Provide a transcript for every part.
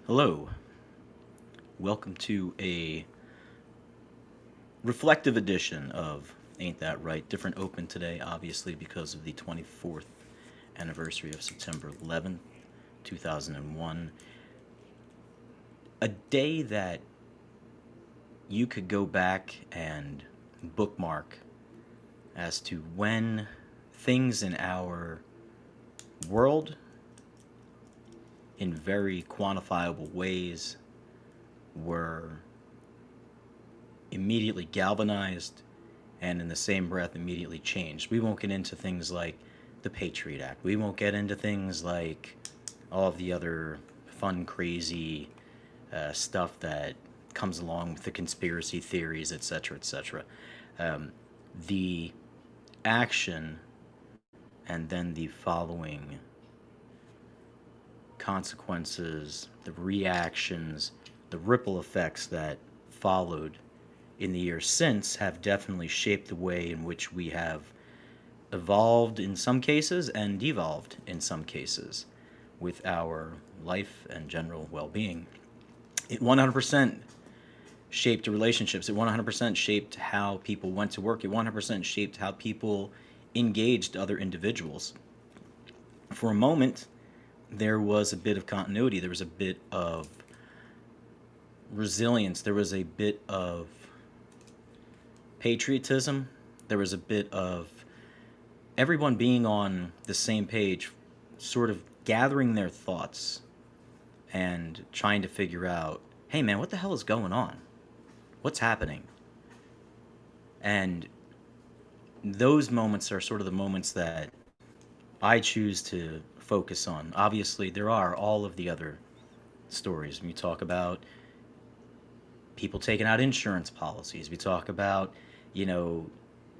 Hello, welcome to a reflective edition of Ain't That Right? Different open today, obviously, because of the 24th anniversary of September 11th, 2001. A day that you could go back and bookmark as to when things in our world, in very quantifiable ways, were immediately galvanized and in the same breath immediately changed. We won't get into things like the Patriot Act. We won't get into things like all of the other fun, crazy stuff that comes along with the conspiracy theories, etc., etc. Um, the action and then the following consequences, the reactions, the ripple effects that followed in the years since have definitely shaped the way in which we have evolved in some cases and devolved in some cases with our life and general well being. It 100% shaped relationships. It 100% shaped how people went to work. It 100% shaped how people engaged other individuals. For a moment, there was a bit of continuity, there was a bit of resilience, there was a bit of patriotism, there was a bit of everyone being on the same page, sort of gathering their thoughts and trying to figure out, hey man, what the hell is going on? What's happening? And those moments are sort of the moments that I choose to focus on. Obviously, there are all of the other stories. We talk about people taking out insurance policies. We talk about, you know,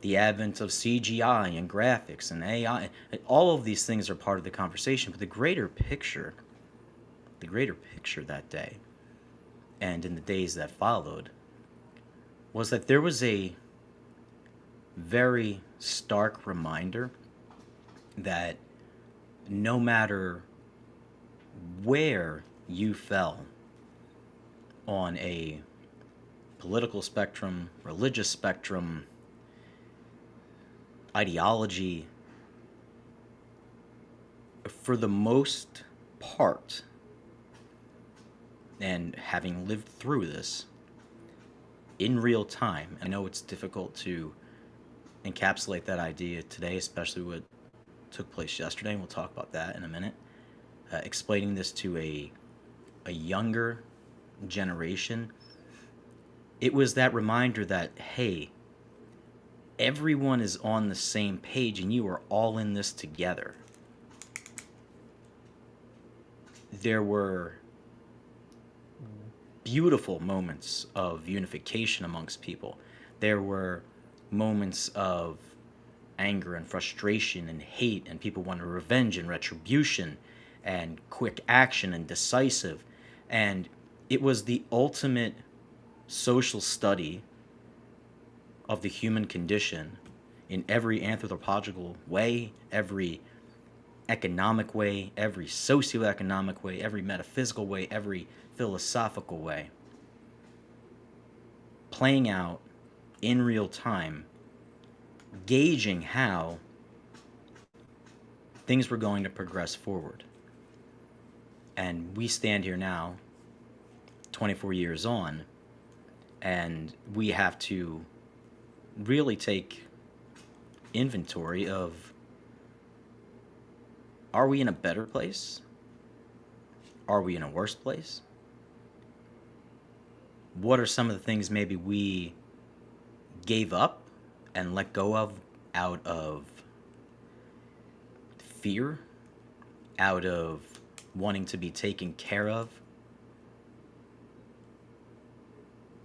the advent of CGI and graphics and AI. All of these things are part of the conversation, but the greater picture that day and in the days that followed was that there was a very stark reminder that no matter where you fell on a political spectrum, religious spectrum, ideology, for the most part, and having lived through this in real time, I know it's difficult to encapsulate that idea today, especially what took place yesterday, and we'll talk about that in a minute. Explaining this to a younger generation, it was that reminder that, hey, everyone is on the same page and you are all in this together. There were beautiful moments of unification amongst people. There were moments of anger and frustration and hate, and people wanted revenge and retribution and quick action and decisive. And it was the ultimate social study of the human condition in every anthropological way, every economic way, every socioeconomic way, every metaphysical way, every philosophical way, playing out in real time, gauging how things were going to progress forward. And we stand here now, 24 years on, and we have to really take inventory of, are we in a better place? Are we in a worse place? What are some of the things maybe we gave up and let go of out of fear, out of wanting to be taken care of?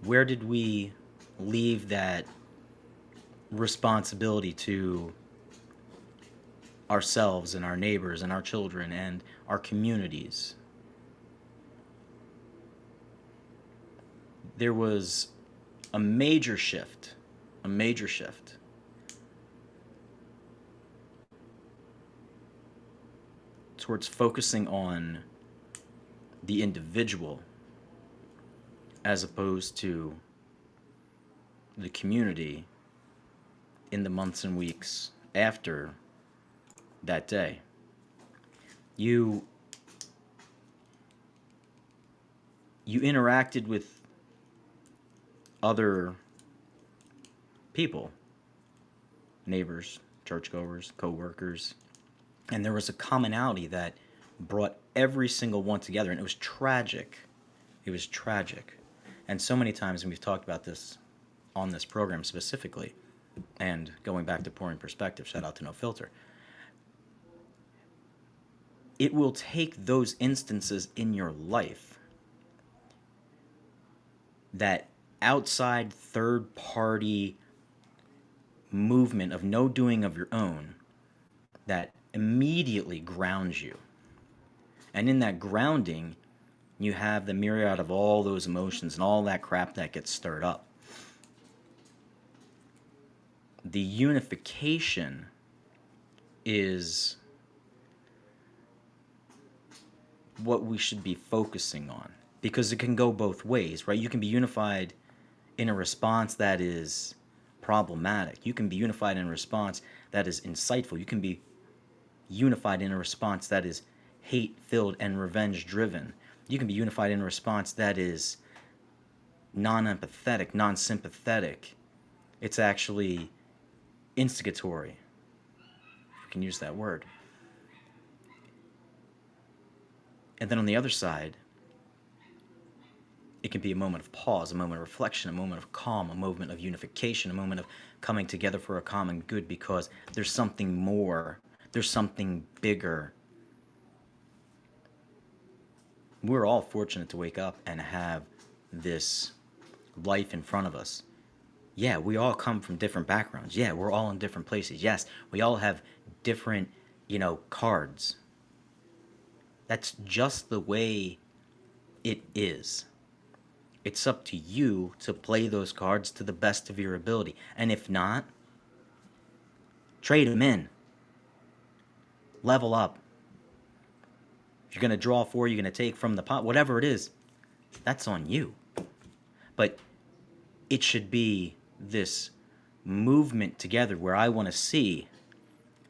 Where did we leave that responsibility to ourselves and our neighbors and our children and our communities? There was a major shift towards focusing on the individual as opposed to the community in the months and weeks after that day. You you interacted with other people, neighbors, churchgoers, co-workers, and there was a commonality that brought every single one together, and it was tragic. It was tragic. And so many times, and we've talked about this on this program specifically, and going back to Pouring Perspective, shout out to No Filter, it will take those instances in your life that outside third party movement of no doing of your own that immediately grounds you. And in that grounding, you have the myriad of all those emotions and all that crap that gets stirred up. The unification is what we should be focusing on, because it can go both ways, right? You can be unified in a response that is problematic. You can be unified in a response that is insightful. You can be unified in a response that is hate-filled and revenge-driven. You can be unified in a response that is non-empathetic, non-sympathetic. It's actually instigatory, if you can use that word. And then on the other side, it can be a moment of pause, a moment of reflection, a moment of calm, a moment of unification, a moment of coming together for a common good, because there's something more, there's something bigger. We're all fortunate to wake up and have this life in front of us. Yeah, we all come from different backgrounds. Yeah, we're all in different places. Yes, we all have different, cards. That's just the way it is. It's up to you to play those cards to the best of your ability. And if not, trade them in. Level up. If you're going to draw 4, you're going to take from the pot, whatever it is, that's on you. But it should be this movement together where I want to see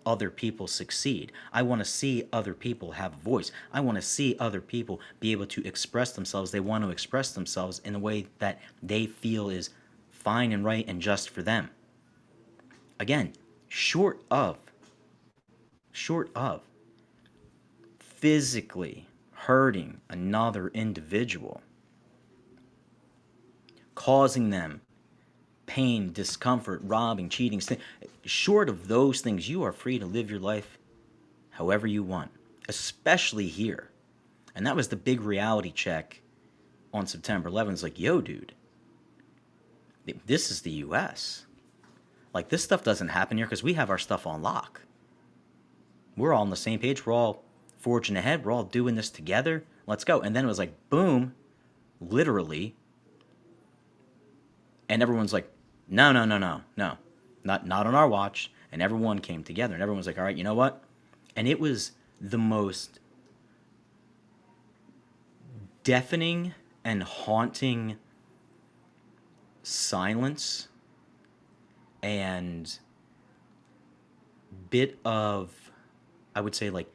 other people succeed. I want to see other people have a voice. I want to see other people be able to express themselves. They want to express themselves in a way that they feel is fine and right and just for them. Again, short of physically hurting another individual, causing them pain, discomfort, robbing, cheating, short of those things, you are free to live your life however you want, especially here. And that was the big reality check on September 11th. It's like, yo, dude, this is the U.S. Like, this stuff doesn't happen here because we have our stuff on lock. We're all on the same page. We're all forging ahead. We're all doing this together. Let's go. And then it was like, boom, literally. And everyone's like, no, not on our watch. And everyone came together, and everyone was like, all right, you know what? And it was the most deafening and haunting silence and bit of, I would say, like,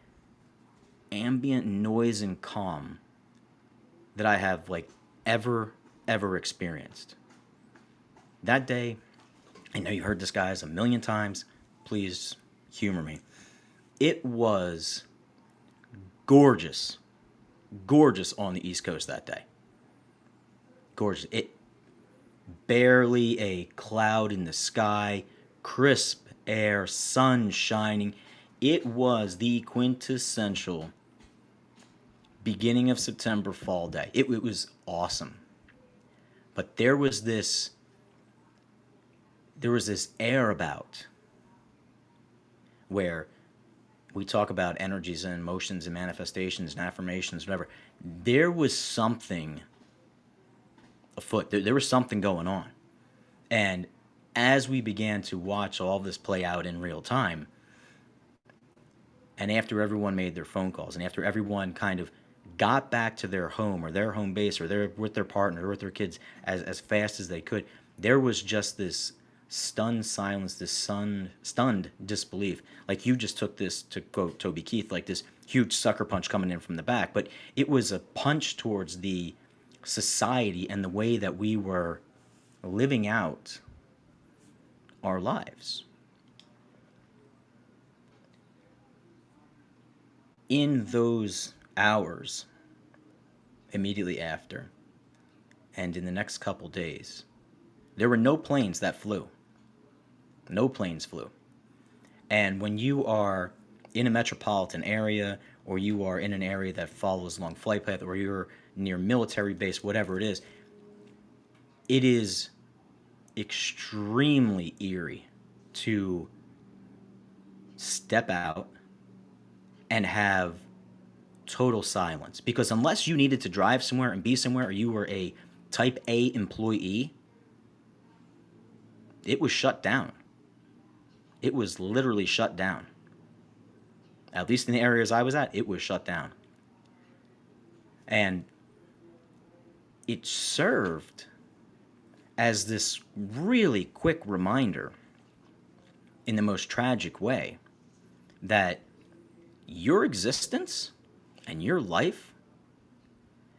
ambient noise and calm that I have, like, ever experienced. That day, I know you heard this, guys, a million times. Please humor me. It was gorgeous on the East Coast that day. Gorgeous. It barely a cloud in the sky, crisp air, sun shining. It was the quintessential beginning of September fall day. It was awesome. But there was this air about where we talk about energies and emotions and manifestations and affirmations, whatever. There was something afoot. There was something going on. And as we began to watch all this play out in real time, and after everyone made their phone calls, and after everyone kind of got back to their home or their home base or they're with their partner or with their kids as fast as they could, there was just this stunned silence, this stunned disbelief. Like you just took this, to quote Toby Keith, like this huge sucker punch coming in from the back. But it was a punch towards the society and the way that we were living out our lives. In those hours immediately after, and in the next couple days, there were no planes that flew. No planes flew. And when you are in a metropolitan area, or you are in an area that follows along flight path, or you're near military base, whatever it is extremely eerie to step out and have total silence. Because unless you needed to drive somewhere and be somewhere, or you were a type A employee, it was shut down. It was literally shut down. At least in the areas I was at, it was shut down. And it served as this really quick reminder, in the most tragic way, that your existence and your life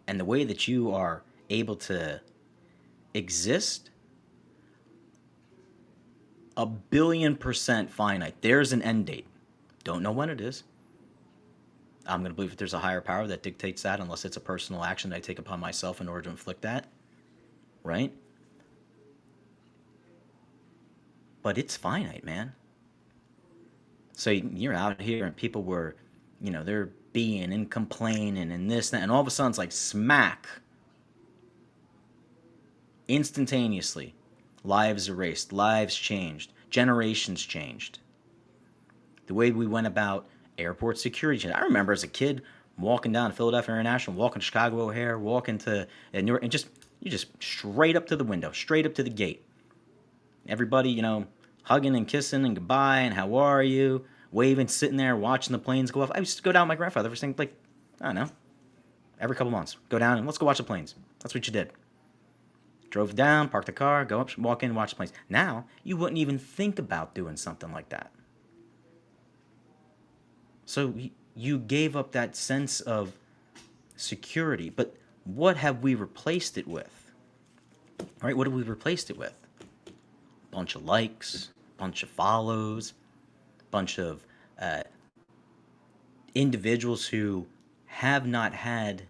and the way that you are able to exist, 1,000,000,000% finite. There's an end date. Don't know when it is. I'm going to believe that there's a higher power that dictates that, unless it's a personal action that I take upon myself in order to inflict that. Right? But it's finite, man. So you're out here and people were, they're being and complaining and this, that, and all of a sudden it's like smack. Instantaneously. Lives erased. Lives changed. Generations changed. The way we went about airport security. I remember as a kid walking down to Philadelphia International, walking to Chicago O'Hare, walking to Newark, and you just straight up to the window, straight up to the gate. Everybody, hugging and kissing and goodbye and how are you, waving, sitting there watching the planes go off. I used to go down with my grandfather for saying, like, I don't know, every couple months, go down and let's go watch the planes. That's what you did. Drove down, parked the car, go up, walk in, watch the planes. Now, you wouldn't even think about doing something like that. So you gave up that sense of security. But what have we replaced it with? All right, what have we replaced it with? Bunch of likes, bunch of follows, bunch of individuals who have not had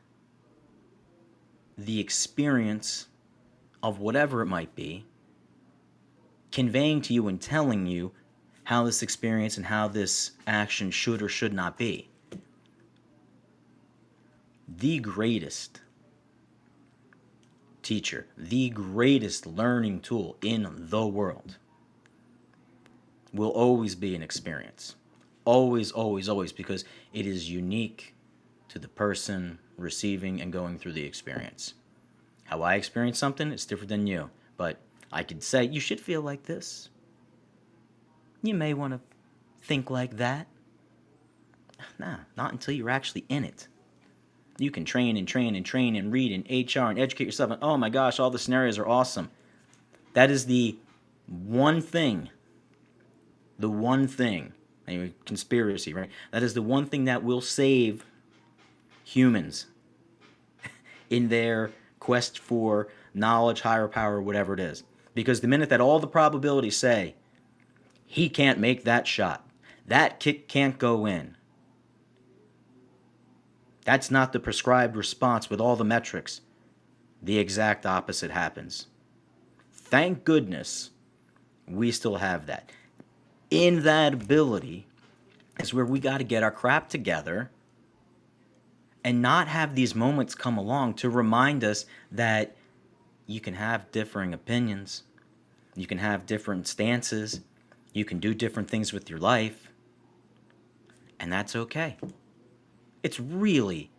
the experience of whatever it might be, conveying to you and telling you how this experience and how this action should or should not be. The greatest teacher, the greatest learning tool in the world will always be an experience. Always, always, always, because it is unique to the person receiving and going through the experience. How I experience something is different than you, but I could say, you should feel like this. You may want to think like that. Nah, not until you're actually in it. You can train and train and train and read and HR and educate yourself. And oh my gosh, all the scenarios are awesome. That is the one thing, anyway, conspiracy, right? That is the one thing that will save humans in their quest for knowledge, higher power, whatever it is. Because the minute that all the probabilities say, he can't make that shot, that kick can't go in, that's not the prescribed response with all the metrics, the exact opposite happens. Thank goodness we still have that. In that ability is where we got to get our crap together and not have these moments come along to remind us that you can have differing opinions, you can have different stances, you can do different things with your life, and that's okay. It's really,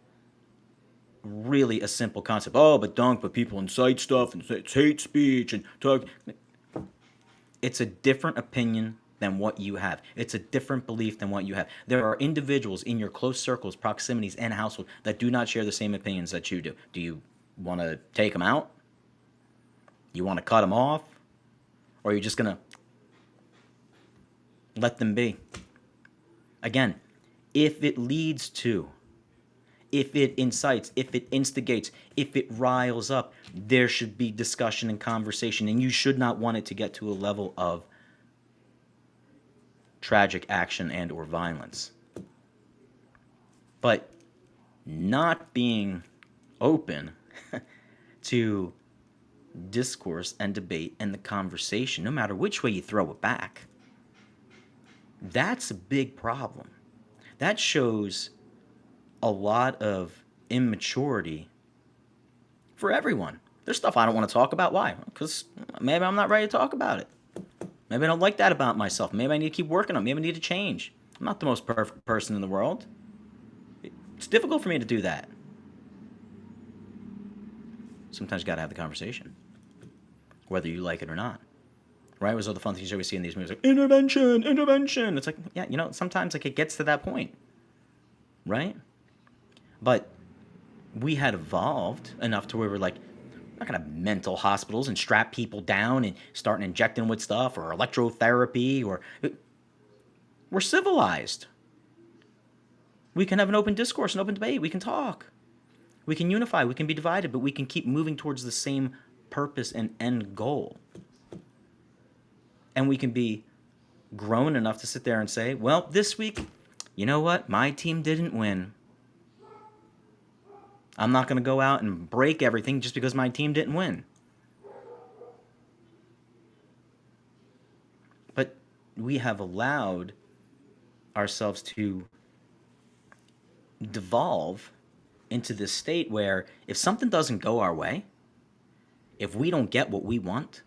really a simple concept. Oh, but people incite stuff and it's hate speech and talk. It's a different opinion than what you have. It's a different belief than what you have. There are individuals in your close circles, proximities, and household that do not share the same opinions that you do. Do you want to take them out? You want to cut them off? Or are you just going to let them be? Again, if it leads to, if it incites, if it instigates, if it riles up, there should be discussion and conversation, and you should not want it to get to a level of tragic action and or violence. But not being open to discourse and debate and the conversation, no matter which way you throw it back, that's a big problem. That shows a lot of immaturity for everyone. There's stuff I don't want to talk about. Why? Because maybe I'm not ready to talk about it. Maybe I don't like that about myself. Maybe I need to keep working on it. Maybe I need to change. I'm not the most perfect person in the world. It's difficult for me to do that. Sometimes you got to have the conversation, whether you like it or not. Right? It was all the fun things you always see in these movies, like intervention, intervention. It's like, yeah, you know, sometimes like it gets to that point, right? But we had evolved enough to where we're like, we're not gonna have mental hospitals and strap people down and start injecting with stuff or electrotherapy, or we're civilized. We can have an open discourse, an open debate. We can talk. We can unify. We can be divided, but we can keep moving towards the same purpose and end goal. And we can be grown enough to sit there and say, well, this week, you know what? My team didn't win. I'm not going to go out and break everything just because my team didn't win. But we have allowed ourselves to devolve into this state where if something doesn't go our way, if we don't get what we want,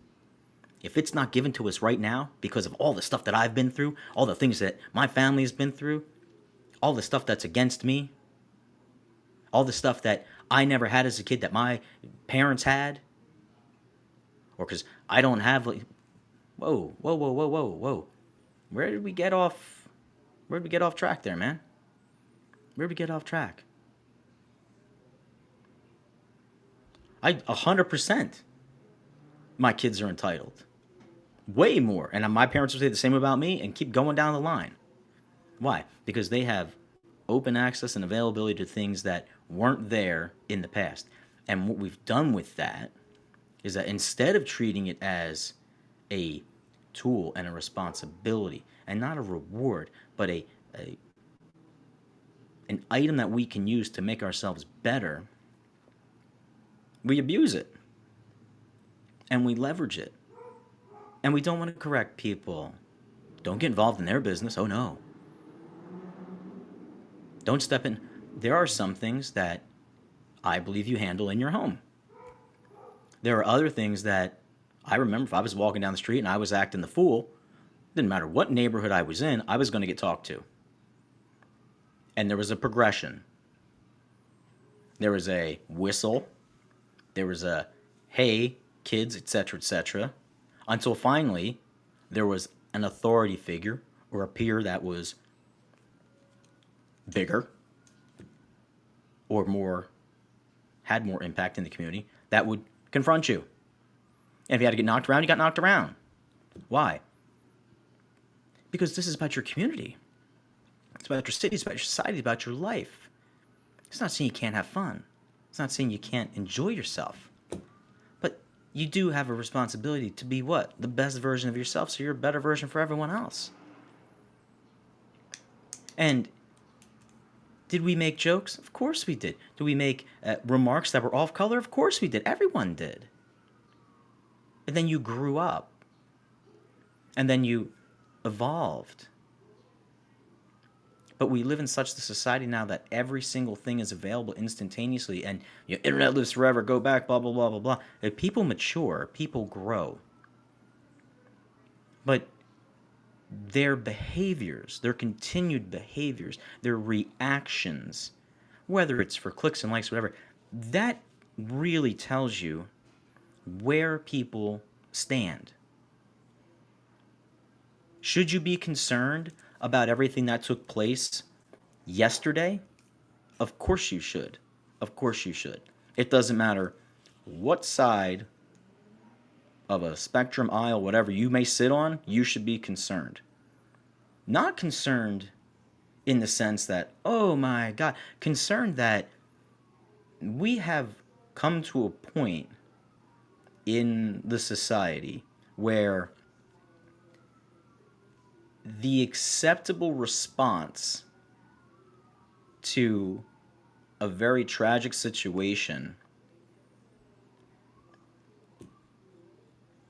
if it's not given to us right now because of all the stuff that I've been through, all the things that my family has been through, all the stuff that's against me, all the stuff that I never had as a kid that my parents had, or because I don't have, like, whoa, whoa, whoa, whoa, whoa, whoa. Where did we get off? Where did we get off track there, man? Where did we get off track? 100%. My kids are entitled. Way more. And my parents would say the same about me and keep going down the line. Why? Because they have open access and availability to things that weren't there in the past. And what we've done with that is that instead of treating it as a tool and a responsibility and not a reward, but an item that we can use to make ourselves better, we abuse it. And we leverage it. And we don't want to correct people. Don't get involved in their business. Oh, no. Don't step in. There are some things that I believe you handle in your home. There are other things that I remember if I was walking down the street and I was acting the fool, didn't matter what neighborhood I was in, I was going to get talked to. And there was a progression. There was a whistle. There was a, hey, kids, etc., until finally there was an authority figure or a peer that was bigger or had more impact in the community that would confront you. And if you had to get knocked around, you got knocked around. Why? Because this is about your community. It's about your city, it's about your society, it's about your life. It's not saying you can't have fun. It's not saying you can't enjoy yourself. But you do have a responsibility to be what? The best version of yourself, so you're a better version for everyone else. And did we make jokes? Of course we did. Did we make remarks that were off color? Of course we did. Everyone did. And then you grew up. And then you evolved. But we live in such a society now that every single thing is available instantaneously, and internet lives forever, go back, blah, blah, blah, blah, blah. If people mature, people grow. But their behaviors, their continued behaviors, their reactions, whether it's for clicks and likes, whatever, that really tells you where people stand. Should you be concerned about everything that took place yesterday? Of course you should. Of course you should. It doesn't matter what side of a spectrum, aisle, whatever you may sit on, you should be concerned. Not concerned in the sense that, oh my God, concerned that we have come to a point in the society where the acceptable response to a very tragic situation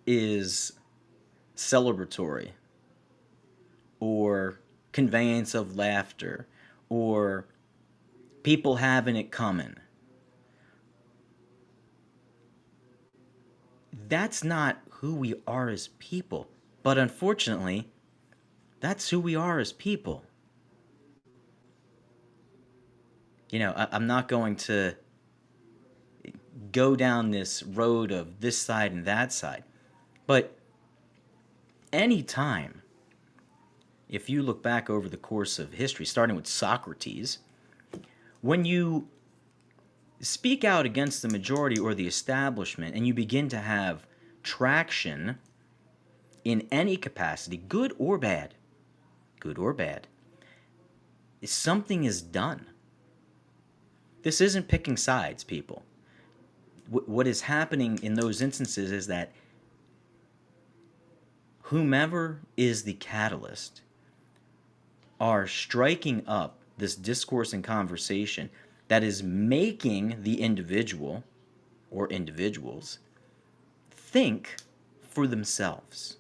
is celebratory or conveyance of laughter or people having it coming. That's not who we are as people. But unfortunately, that's who we are as people. I'm not going to go down this road of this side and that side. But anytime, if you look back over the course of history, starting with Socrates, when you speak out against the majority or the establishment and you begin to have traction in any capacity, good or bad, something is done. This isn't picking sides, people. What is happening in those instances is that whomever is the catalyst are striking up this discourse and conversation that is making the individual or individuals think for themselves,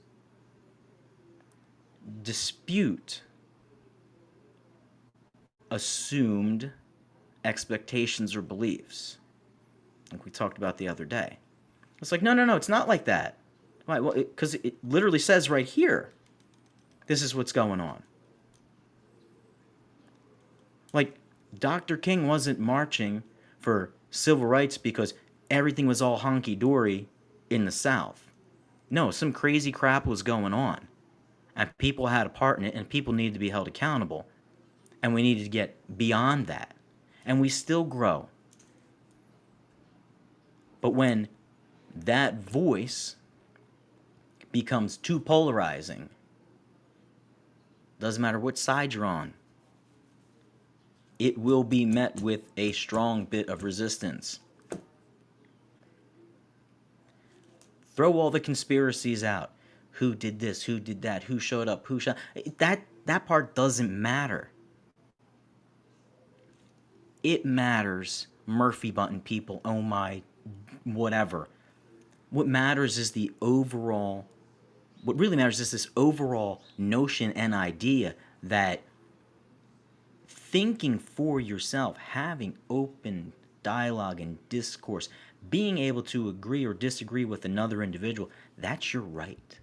dispute assumed expectations or beliefs, like we talked about the other day. It's like, no, it's not like that. Why? Well, because it literally says right here, this is what's going on. Like, Dr. King wasn't marching for civil rights because everything was all honky-dory in the South. No, some crazy crap was going on. And people had a part in it, and people needed to be held accountable. And we needed to get beyond that. And we still grow. But when that voice becomes too polarizing, doesn't matter which side you're on, it will be met with a strong bit of resistance. Throw all the conspiracies out. Who did this? Who did that? Who showed up? Who shot? That part doesn't matter. It matters, Murphy button people, oh my, whatever. What matters is the overall, what really matters is this overall notion and idea that thinking for yourself, having open dialogue and discourse, being able to agree or disagree with another individual, that's your right.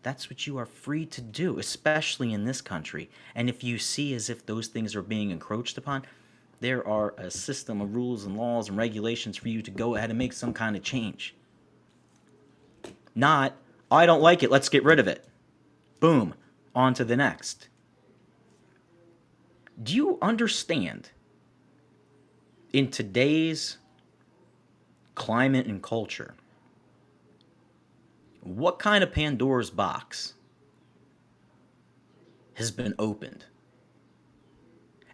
That's what you are free to do, especially in this country. And if you see as if those things are being encroached upon, there are a system of rules and laws and regulations for you to go ahead and make some kind of change. Not, I don't like it, let's get rid of it. Boom, on to the next. Do you understand, in today's climate and culture, what kind of Pandora's box has been opened?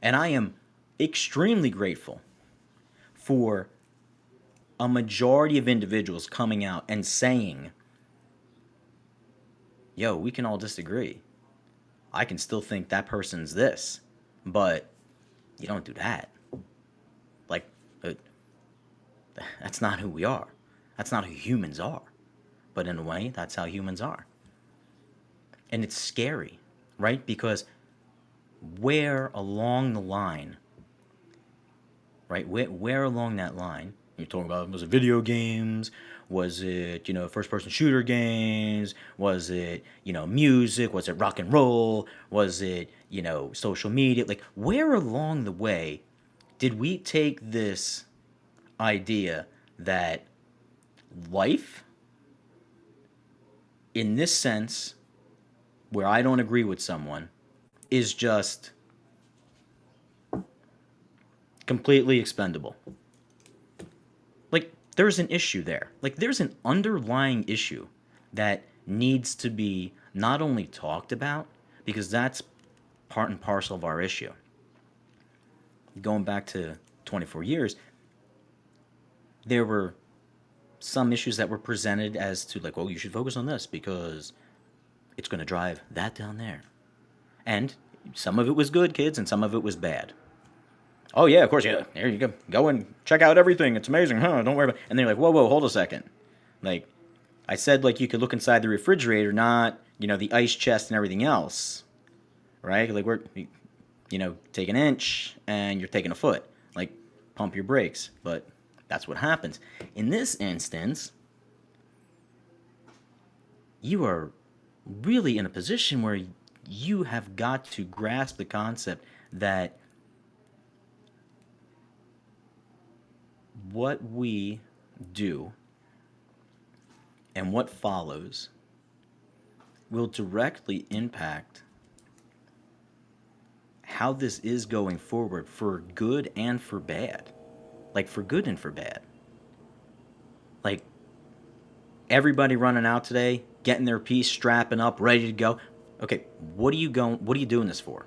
And I am extremely grateful for a majority of individuals coming out and saying, yo, we can all disagree. I can still think that person's this, but you don't do that. Like, that's not who we are. That's not who humans are. But in a way, that's how humans are. And it's scary, right? Because where along the line, right? Where along that line, you're talking about, was it video games? Was it, first-person shooter games? Was it, music? Was it rock and roll? Was it, social media? Like, where along the way did we take this idea that life in this sense, where I don't agree with someone, is just completely expendable. Like, there's an issue there. Like, there's an underlying issue that needs to be not only talked about, because that's part and parcel of our issue. Going back to 24 years, there were some issues that were presented as to, like, well, you should focus on this because it's going to drive that down there. And some of it was good, kids, and some of it was bad. Oh, yeah, of course, yeah. There you go. Go and check out everything. It's amazing, huh? Don't worry about it. And they're like, whoa, hold a second. Like, I said, like, you could look inside the refrigerator, not, the ice chest and everything else. Right? Like, take an inch and you're taking a foot. Like, pump your brakes. But that's what happens. In this instance, you are really in a position where you have got to grasp the concept that what we do and what follows will directly impact how this is going forward, for good and for bad. Like, for good and for bad. Like, everybody running out today, getting their piece, strapping up, ready to go. Okay, what are you doing this for?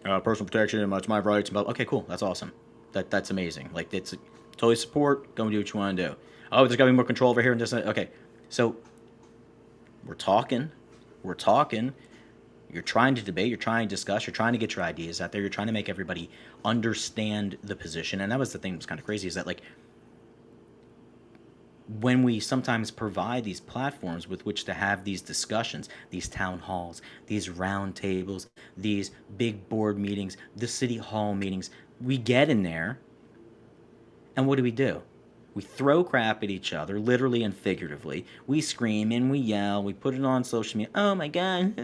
Personal protection, it's my rights. Okay, cool, that's awesome. That's amazing. Like, it's totally support. Go and do what you want to do. Oh, there's got to be more control over here and this. Okay, so we're talking. You're trying to debate. You're trying to discuss. You're trying to get your ideas out there. You're trying to make everybody understand the position. And that was the thing that was kind of crazy, is that, like, when we sometimes provide these platforms with which to have these discussions, these town halls, these round tables, these big board meetings, the city hall meetings, we get in there, and what do? We throw crap at each other, literally and figuratively. We scream and we yell. We put it on social media. Oh my God.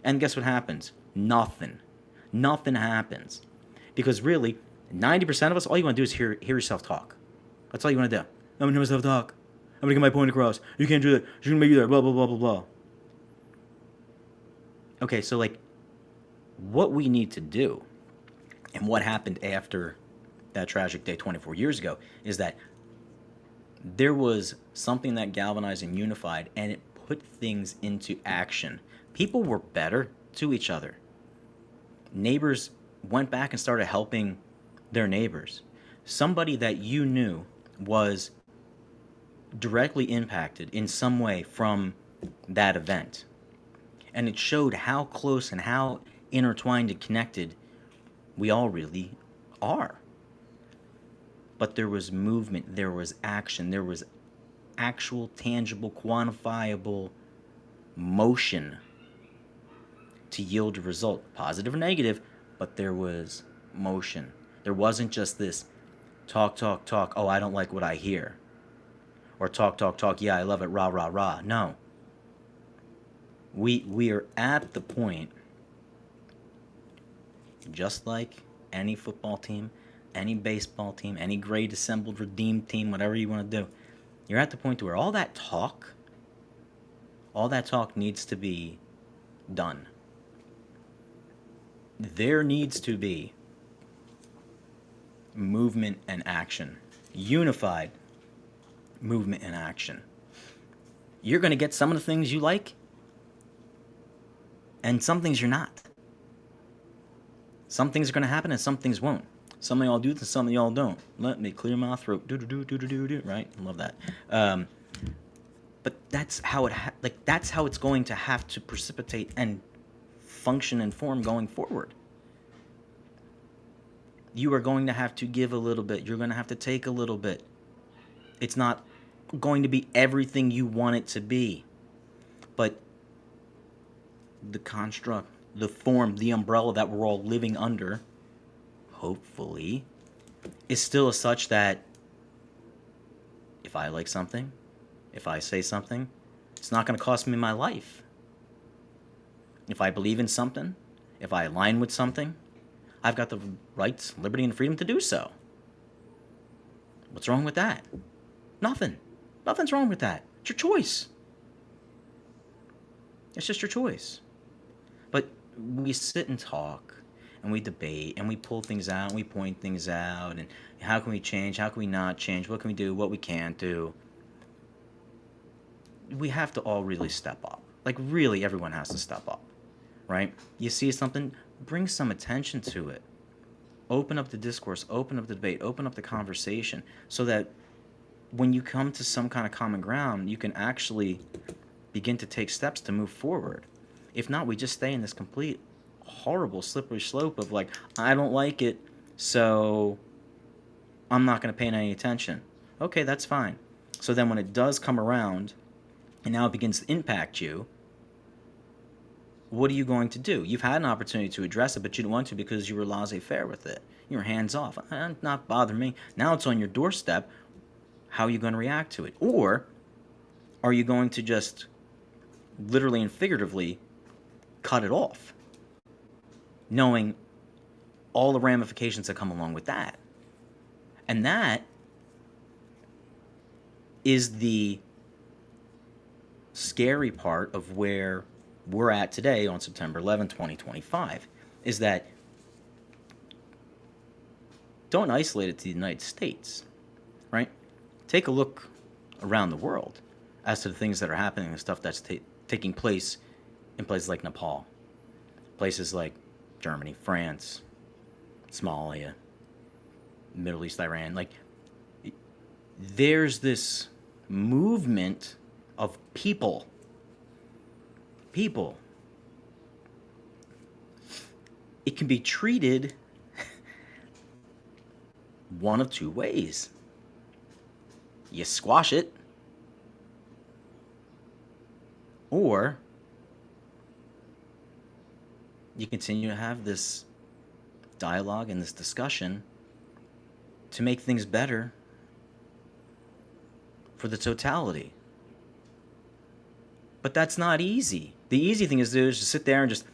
And guess what happens? Nothing. Nothing happens. Because really, 90% of us, all you want to do is hear yourself talk. That's all you want to do. I'm going to hear myself talk. I'm going to get my point across. You can't do that. You're going to make you there. Blah, blah, blah, blah, blah. Okay, so, like, what we need to do, and what happened after that tragic day 24 years ago, is that there was something that galvanized and unified, and it put things into action. People were better to each other. Neighbors went back and started helping their neighbors. Somebody that you knew was directly impacted in some way from that event. And it showed how close and how intertwined and connected we all really are. But there was movement, there was action, there was actual, tangible, quantifiable motion to yield a result, positive or negative, but there was motion. There wasn't just this talk, oh, I don't like what I hear. Or talk, yeah, I love it, rah, rah, rah. No. We are at the point, just like any football team, any baseball team, any great assembled, redeemed team, whatever you want to do, you're at the point where all that talk needs to be done. There needs to be movement and action. Unified movement and action. You're going to get some of the things you like, and some things you're not. Some things are going to happen and some things won't. Some of y'all do this, some of y'all don't. Let me clear my throat. Do. Right? I love that. But that's how that's how it's going to have to precipitate and function and form going forward. You are going to have to give a little bit. You're going to have to take a little bit. It's not going to be everything you want it to be. But the construct, the form, the umbrella that we're all living under, hopefully, is still such that if I like something, if I say something, it's not going to cost me my life. If I believe in something, if I align with something, I've got the rights, liberty, and freedom to do so. What's wrong with that? Nothing. Nothing's wrong with that. It's your choice. It's just your choice. But we sit and talk and we debate and we pull things out and we point things out and how can we change? How can we not change? What can we do? What we can't do? We have to all really step up. Like, really, everyone has to step up, right? You see something, bring some attention to it. Open up the discourse, open up the debate, open up the conversation so that when you come to some kind of common ground, you can actually begin to take steps to move forward. If not, we just stay in this complete horrible slippery slope of like, I don't like it, so I'm not going to pay any attention. Okay, that's fine. So then when it does come around and now it begins to impact you, what are you going to do? You've had an opportunity to address it, but you didn't want to because you were laissez-faire with it. You were hands off. Not bother me. Now it's on your doorstep. How are you going to react to it? Or are you going to just literally and figuratively cut it off, knowing all the ramifications that come along with that? And that is the scary part of where we're at today on September 11, 2025, is that don't isolate it to the United States, right? Take a look around the world as to the things that are happening and stuff that's taking place in places like Nepal, places like Germany, France, Somalia, Middle East, Iran. Like, there's this movement of people. It can be treated one of two ways. You squash it, or you continue to have this dialogue and this discussion to make things better for the totality. But that's not easy. The easy thing is to just sit there and just,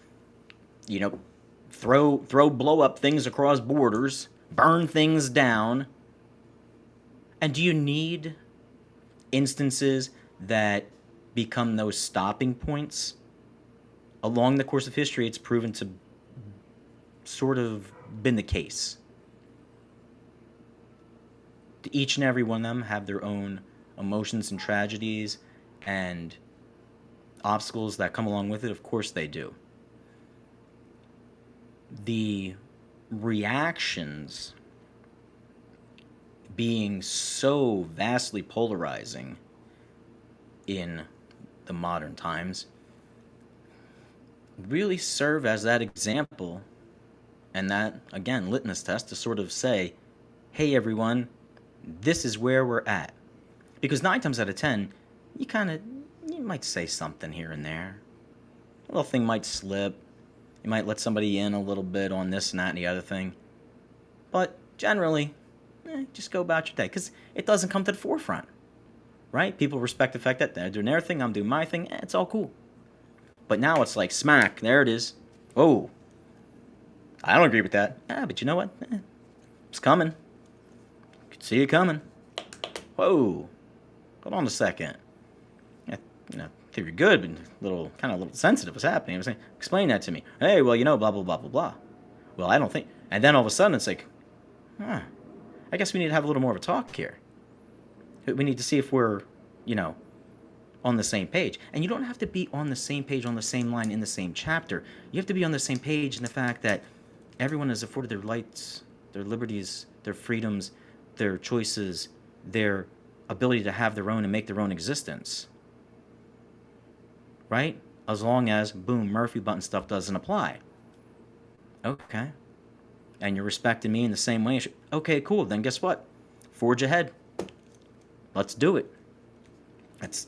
throw blow up things across borders, burn things down. And do you need instances that become those stopping points? Along the course of history, it's proven to sort of been the case. Each and every one of them have their own emotions and tragedies and obstacles that come along with it. Of course they do. The reactions being so vastly polarizing in the modern times really serve as that example and that, again, litmus test to sort of say, hey, everyone, this is where we're at. Because 9 times out of 10, you might say something here and there. A little thing might slip. You might let somebody in a little bit on this and that and the other thing. But generally, just go about your day. Because it doesn't come to the forefront, right? People respect the fact that they're doing their thing, I'm doing my thing. It's all cool. But now it's like, smack, there it is. Whoa. I don't agree with that. But you know what? It's coming. You can see it coming. Whoa. Hold on a second. If you're good, but a little sensitive what's happening. I'm saying, explain that to me. Hey, well, blah, blah, blah, blah, blah. Well, I don't think. And then all of a sudden it's like, I guess we need to have a little more of a talk here. We need to see if we're, on the same page. And you don't have to be on the same page, on the same line, in the same chapter. You have to be on the same page in the fact that everyone is afforded their rights, their liberties, their freedoms, their choices, their ability to have their own and make their own existence. Right? As long as, boom, Murphy button stuff doesn't apply. Okay. And you're respecting me in the same way. Okay, cool. Then guess what? Forge ahead. Let's do it.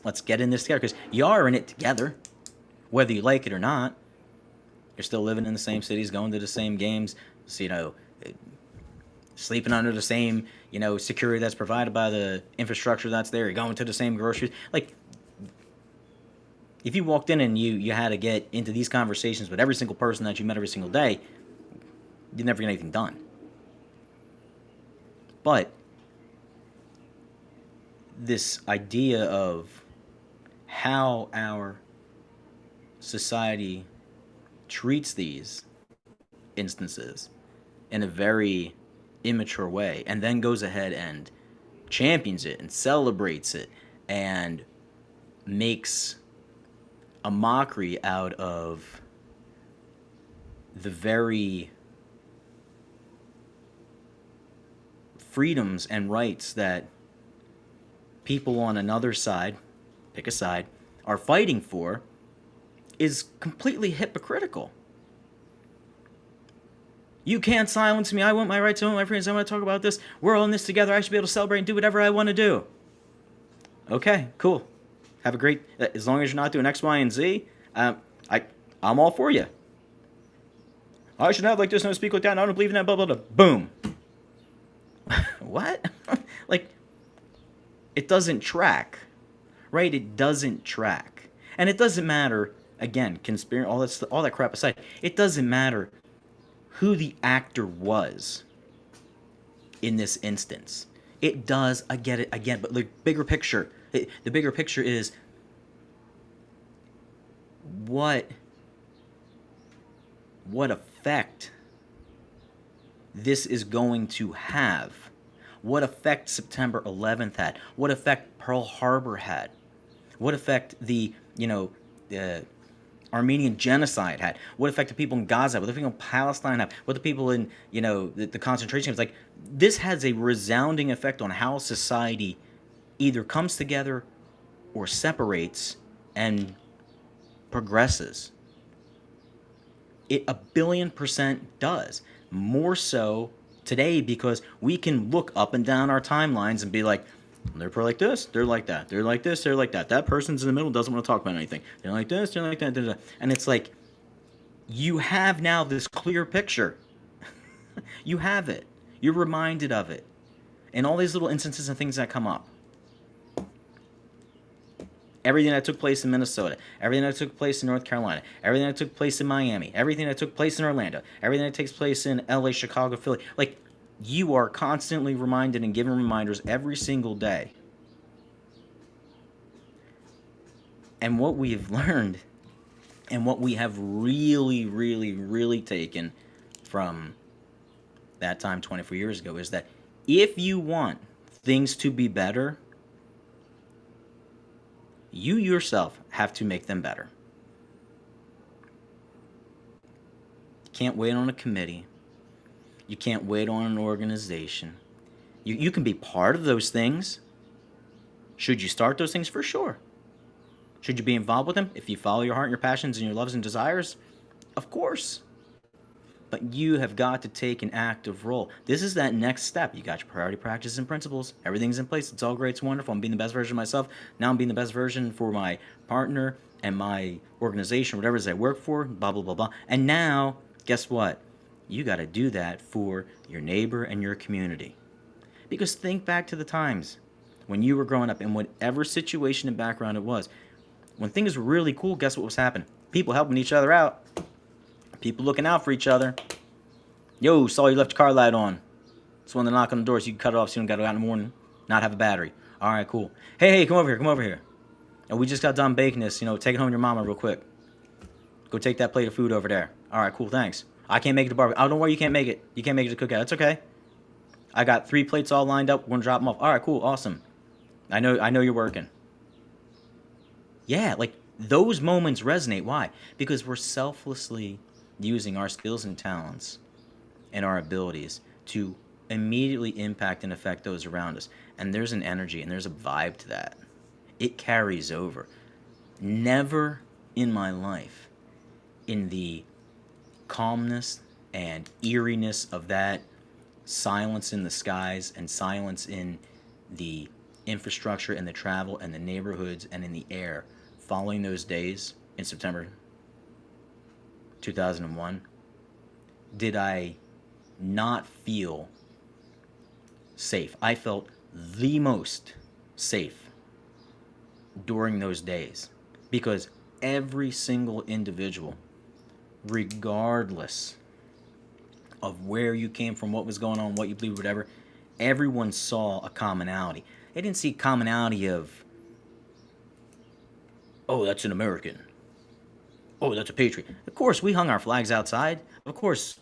Let's get in this together, because you are in it together, whether you like it or not. You're still living in the same cities, going to the same games, sleeping under the same, security that's provided by the infrastructure that's there. You're going to the same groceries. Like, if you walked in and you had to get into these conversations with every single person that you met every single day, you'd never get anything done. But this idea of how our society treats these instances in a very immature way and then goes ahead and champions it and celebrates it and makes a mockery out of the very freedoms and rights that people on another side, pick a side, are fighting for, is completely hypocritical. You can't silence me. I want my rights. I want my freedoms. I want to talk about this. We're all in this together. I should be able to celebrate and do whatever I want to do. Okay, cool. Have a great. As long as you're not doing X, Y, and Z, I'm all for you. I should have like this, no speak like that. And I don't believe in that. Blah blah blah. Boom. What? Like, it doesn't track, right? It doesn't track, and it doesn't matter. Again, conspiracy, all that crap aside, it doesn't matter who the actor was in this instance. It does. I get it. Again, but the bigger picture. The bigger picture is what effect this is going to have. What effect September 11th had. What effect Pearl Harbor had. What effect the Armenian genocide had. What effect the people in Gaza, what the people in Palestine have. What the people in, the concentration camps. Like, this has a resounding effect on how society either comes together or separates and progresses. It 1,000,000,000% does. More so today because we can look up and down our timelines and be like, they're like this, they're like that, they're like this, they're like that. That person's in the middle, doesn't want to talk about anything. They're like this, they're like that. And it's like, you have now this clear picture. You have it. You're reminded of it. And all these little instances and things that come up. Everything that took place in Minnesota, everything that took place in North Carolina, everything that took place in Miami, everything that took place in Orlando, everything that takes place in LA, Chicago, Philly. Like, you are constantly reminded and given reminders every single day. And what we have learned and what we have really, really, really taken from that time 24 years ago is that if you want things to be better, you yourself have to make them better. You can't wait on a committee. You can't wait on an organization. You can be part of those things. Should you start those things? For sure. Should you be involved with them? If you follow your heart and your passions and your loves and desires? Of course. But you have got to take an active role. This is that next step. You got your priority practices and principles. Everything's in place. It's all great. It's wonderful. I'm being the best version of myself. Now I'm being the best version for my partner and my organization, whatever it is I work for, blah, blah, blah, blah. And now, guess what? You got to do that for your neighbor and your community. Because think back to the times when you were growing up in whatever situation and background it was. When things were really cool, guess what was happening? People helping each other out. People looking out for each other. Yo, saw you left your car light on. It's when they knock on the door so you can cut it off so you don't got to go out in the morning, not have a battery. All right, cool. Hey, come over here. And we just got done baking this, take it home to your mama real quick. Go take that plate of food over there. All right, cool, thanks. I can't make it to barbecue. Oh, don't worry, you can't make it. You can't make it to cookout. It's okay. I got 3 plates all lined up. We're going to drop them off. All right, cool, awesome. I know you're working. Yeah, like, those moments resonate. Why? Because we're selflessly using our skills and talents and our abilities to immediately impact and affect those around us. And there's an energy and there's a vibe to that. It carries over. Never in my life, in the calmness and eeriness of that silence in the skies and silence in the infrastructure and the travel and the neighborhoods and in the air following those days in September 2001, did I not feel safe. I felt the most safe during those days because every single individual, regardless of where you came from, what was going on, what you believed, whatever, everyone saw a commonality. They didn't see commonality of, oh, that's an American. Oh, that's a patriot. Of course, we hung our flags outside. Of course,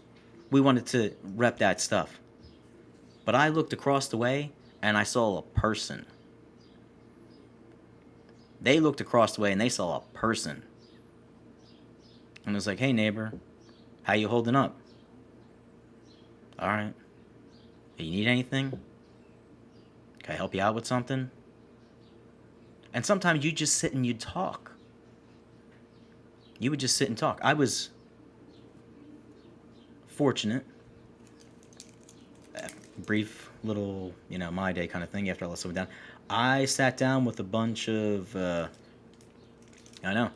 we wanted to rep that stuff. But I looked across the way and I saw a person. They looked across the way and they saw a person. And it was like, hey, neighbor, how you holding up? All right. You need anything? Can I help you out with something? And sometimes you just sit and you talk. You would just sit and talk. I was fortunate, brief little, my day kind of thing after all this went down. I sat down with a bunch of, I know,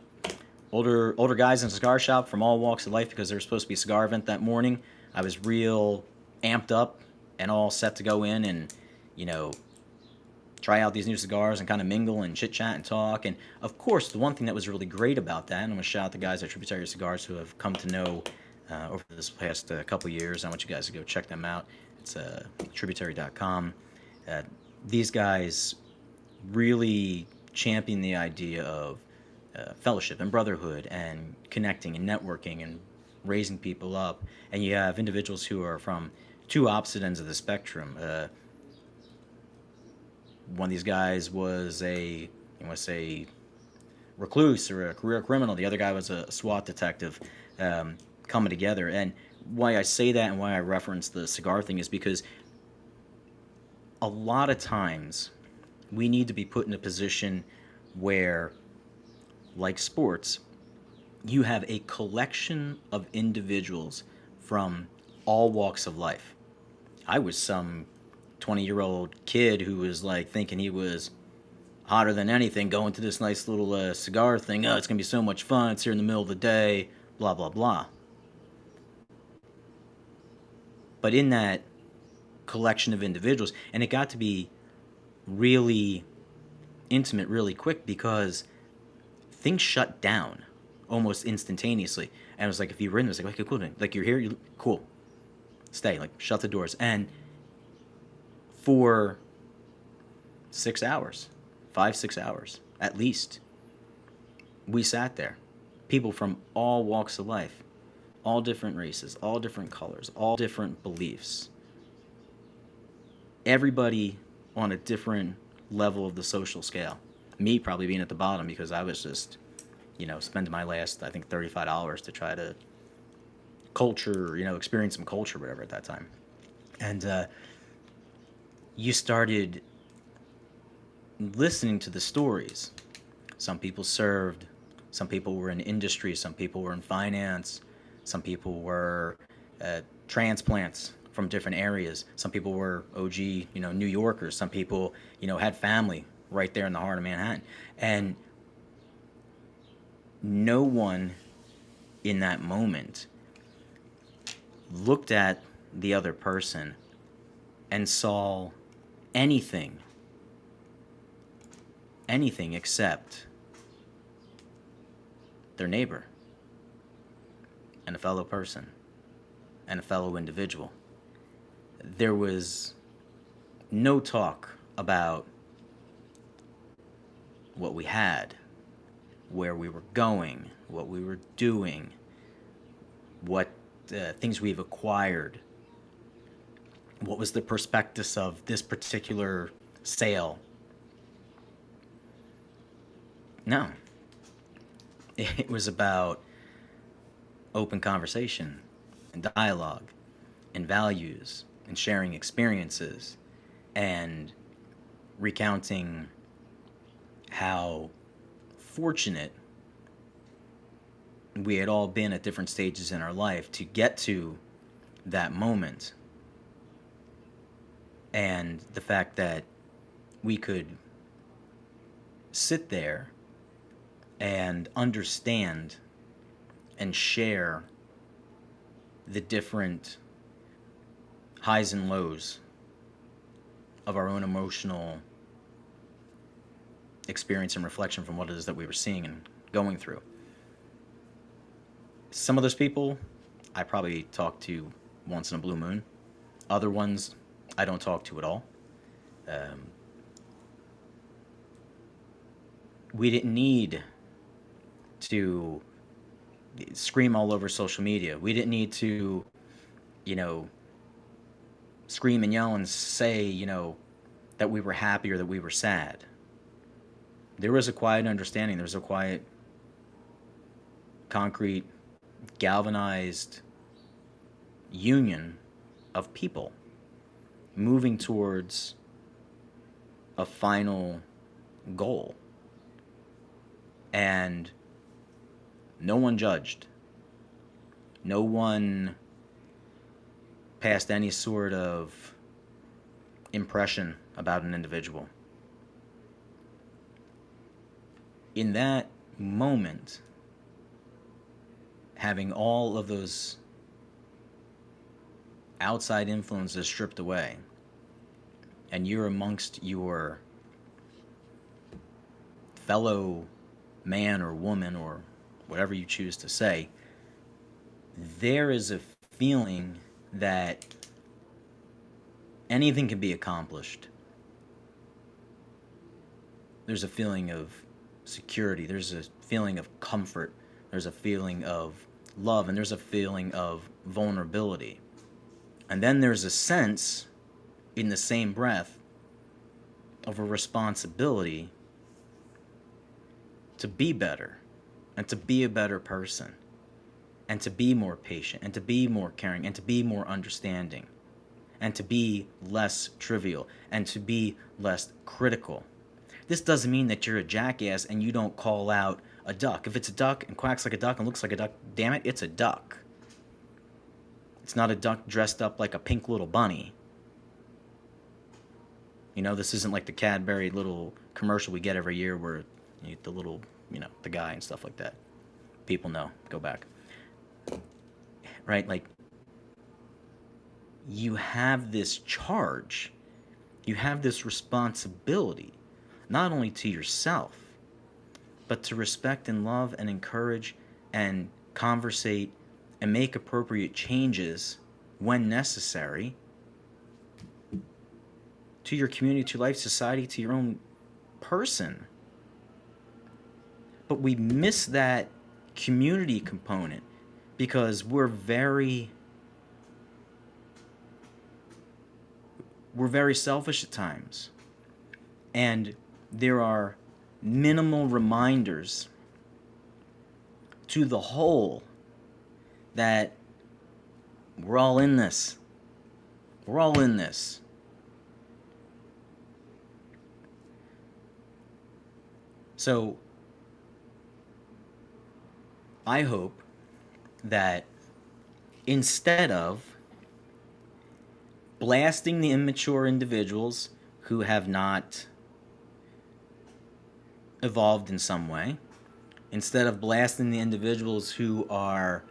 older guys in a cigar shop from all walks of life because there was supposed to be a cigar event that morning. I was real amped up and all set to go in and, you know, try out these new cigars and kind of mingle and chit chat and talk. And of course, the one thing that was really great about that, and I'm going to shout out the guys at Tributary Cigars who have come to know over this past couple years. I want you guys to go check them out. It's tributary.com. These guys really champion the idea of fellowship and brotherhood and connecting and networking and raising people up. And you have individuals who are from two opposite ends of the spectrum. One of these guys was a, recluse or a career criminal. The other guy was a SWAT detective, coming together. And why I say that and why I reference the cigar thing is because a lot of times we need to be put in a position where, like sports, you have a collection of individuals from all walks of life. I was some 20-year-old kid who was like thinking he was hotter than anything, going to this nice little cigar thing. Oh, it's going to be so much fun. It's here in the middle of the day, blah, blah, blah. But in that collection of individuals, and it got to be really intimate really quick because things shut down almost instantaneously. And it was like, if you were in this, like, okay, cool, like you're here, cool, stay, like shut the doors. And for 6 hours, 5, 6 hours at least, we sat there. People from all walks of life, all different races, all different colors, all different beliefs. Everybody on a different level of the social scale. Me probably being at the bottom because I was just, spending my last, I think, $35 to try to culture, experience some culture, whatever, at that time. And you started listening to the stories. Some people served, some people were in industry, some people were in finance, some people were transplants from different areas. Some people were OG, New Yorkers. Some people, had family right there in the heart of Manhattan. And no one in that moment looked at the other person and saw anything except their neighbor and a fellow person and a fellow individual. There was no talk about what we had, where we were going, what we were doing, what things we've acquired, what was the prospectus of this particular sale. No. It was about open conversation and dialogue and values and sharing experiences and recounting how fortunate we had all been at different stages in our life to get to that moment, and the fact that we could sit there and understand and share the different highs and lows of our own emotional experience and reflection from what it is that we were seeing and going through. Some of those people I probably talk to once in a blue moon. Other ones I don't talk to at all. We didn't need to scream all over social media. We didn't need to, you know, scream and yell and say, that we were happy or that we were sad. There was a quiet understanding. There was a quiet, concrete, galvanized union of people moving towards a final goal. And no one judged. No one passed any sort of impression about an individual. In that moment, having all of those outside influences stripped away, and you're amongst your fellow man or woman or whatever you choose to say, there is a feeling that anything can be accomplished. There's a feeling of security, there's a feeling of comfort, there's a feeling of love, and there's a feeling of vulnerability. And then there's a sense, in the same breath, of a responsibility to be better, and to be a better person, and to be more patient, and to be more caring, and to be more understanding, and to be less trivial, and to be less critical. This doesn't mean that you're a jackass and you don't call out a duck. If it's a duck and quacks like a duck and looks like a duck, damn it, it's a duck. It's not a duck dressed up like a pink little bunny. This isn't like the Cadbury little commercial we get every year where the little, the guy and stuff like that. People know. Go back. Right? Like, you have this charge. You have this responsibility, not only to yourself, but to respect and love and encourage and conversate and make appropriate changes when necessary to your community, to life, society, to your own person. But we miss that community component because we're very selfish at times. And there are minimal reminders to the whole that we're all in this. We're all in this. So I hope that instead of blasting the immature individuals who have not evolved in some way, instead of blasting the individuals who are,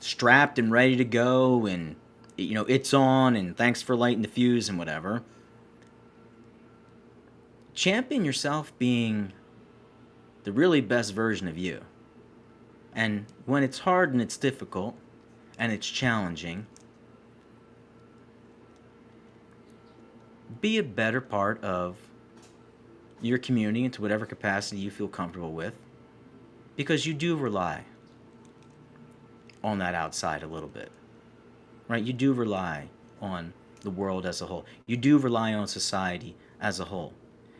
strapped and ready to go and, it's on and thanks for lighting the fuse and whatever, champion yourself being the really best version of you. And when it's hard and it's difficult and it's challenging, be a better part of your community into whatever capacity you feel comfortable with, because you do rely on that outside a little bit, right? You do rely on the world as a whole. You do rely on society as a whole,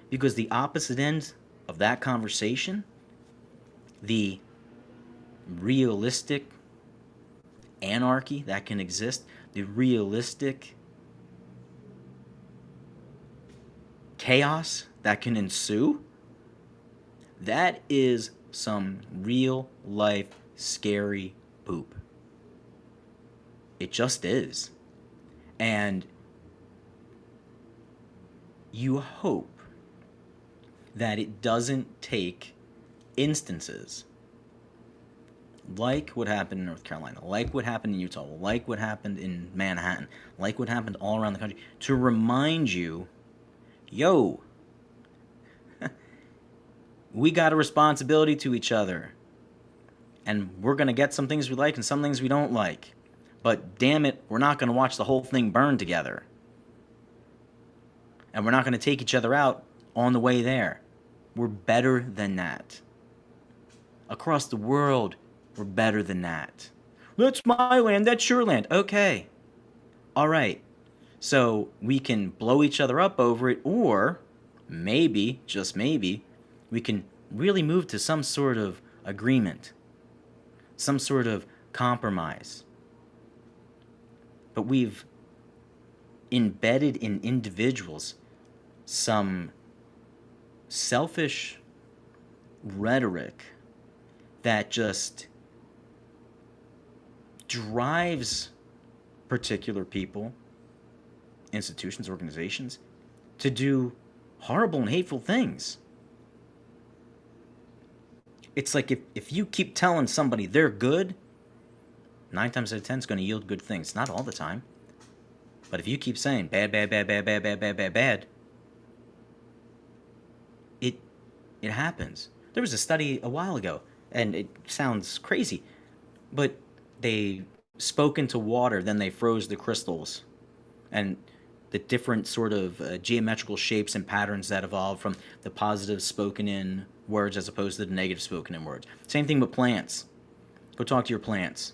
because the opposite end of that conversation, the realistic anarchy that can exist, the realistic chaos that can ensue, that is some real life scary poop. It just is. And you hope that it doesn't take instances like what happened in North Carolina, like what happened in Utah, like what happened in Manhattan, like what happened all around the country, to remind you, yo, we got a responsibility to each other. And we're going to get some things we like and some things we don't like. But damn it, we're not going to watch the whole thing burn together. And we're not going to take each other out on the way there. We're better than that. across the world, we're better than that. That's my land, that's your land. Okay. All right. So we can blow each other up over it, or maybe, just maybe, we can really move to some sort of agreement, some sort of compromise. But we've embedded in individuals some selfish rhetoric that just drives particular people, institutions, organizations to do horrible and hateful things. It's like if you keep telling somebody they're good, 9 times out of 10 it's going to yield good things. Not all the time. But if you keep saying bad, bad, bad, bad, bad, bad, bad, bad, bad, it happens. There was a study a while ago, and it sounds crazy, but they spoke into water, then they froze the crystals, and the different sort of geometrical shapes and patterns that evolve from the positive spoken in words as opposed to the negative spoken in words. Same thing with plants. Go talk to your plants.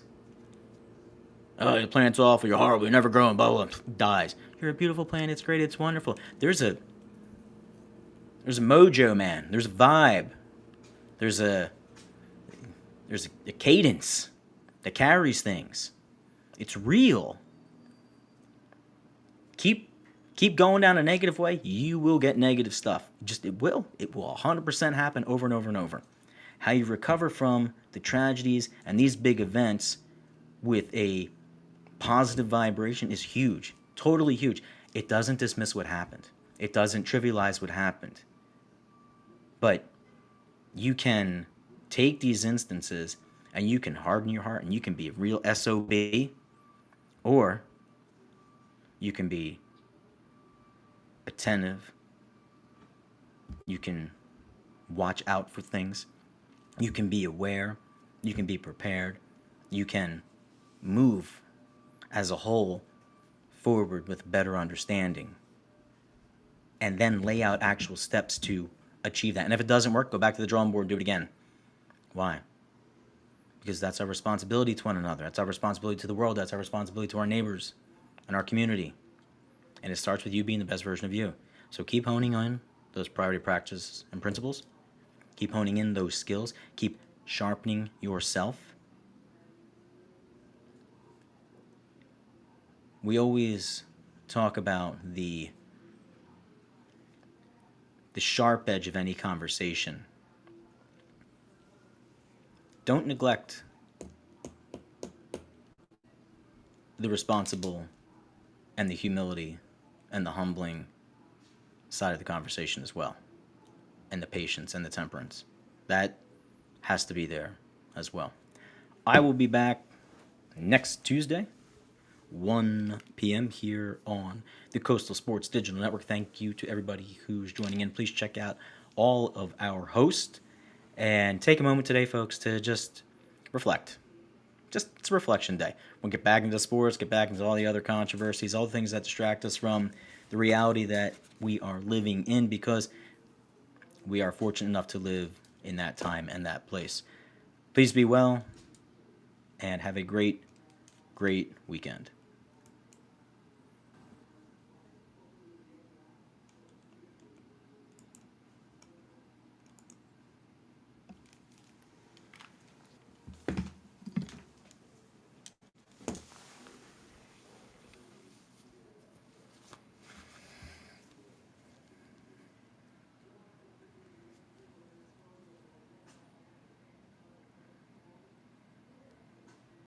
Oh, your plant's awful, you're horrible, you're never growing, blah, blah, blah, dies. You're a beautiful plant, it's great, it's wonderful. There's a mojo, man. There's a vibe. There's a cadence that carries things. It's real. Keep going down a negative way, you will get negative stuff. It will 100% happen over and over and over. How you recover from the tragedies and these big events with a positive vibration is huge. Totally huge. It doesn't dismiss what happened. It doesn't trivialize what happened. But you can take these instances and you can harden your heart and you can be a real SOB, or you can be attentive. You can watch out for things. You can be aware. You can be prepared. You can move as a whole forward with better understanding, and then lay out actual steps to achieve that. And if it doesn't work, go back to the drawing board and do it again. Why? Because that's our responsibility to one another. That's our responsibility to the world. That's our responsibility to our neighbors and our community. And it starts with you being the best version of you. So keep honing on those priority practices and principles. Keep honing in those skills. Keep sharpening yourself. We always talk about the sharp edge of any conversation. Don't neglect the responsible and the humility and the humbling side of the conversation as well, and the patience and the temperance. That has to be there as well. I will be back next Tuesday, 1 p.m. here on the Coastal Sports Digital Network. Thank you to everybody who's joining in. Please check out all of our hosts and take a moment today, folks, to just reflect. It's a reflection day. We'll get back into sports, get back into all the other controversies, all the things that distract us from the reality that we are living in, because we are fortunate enough to live in that time and that place. Please be well and have a great, great weekend.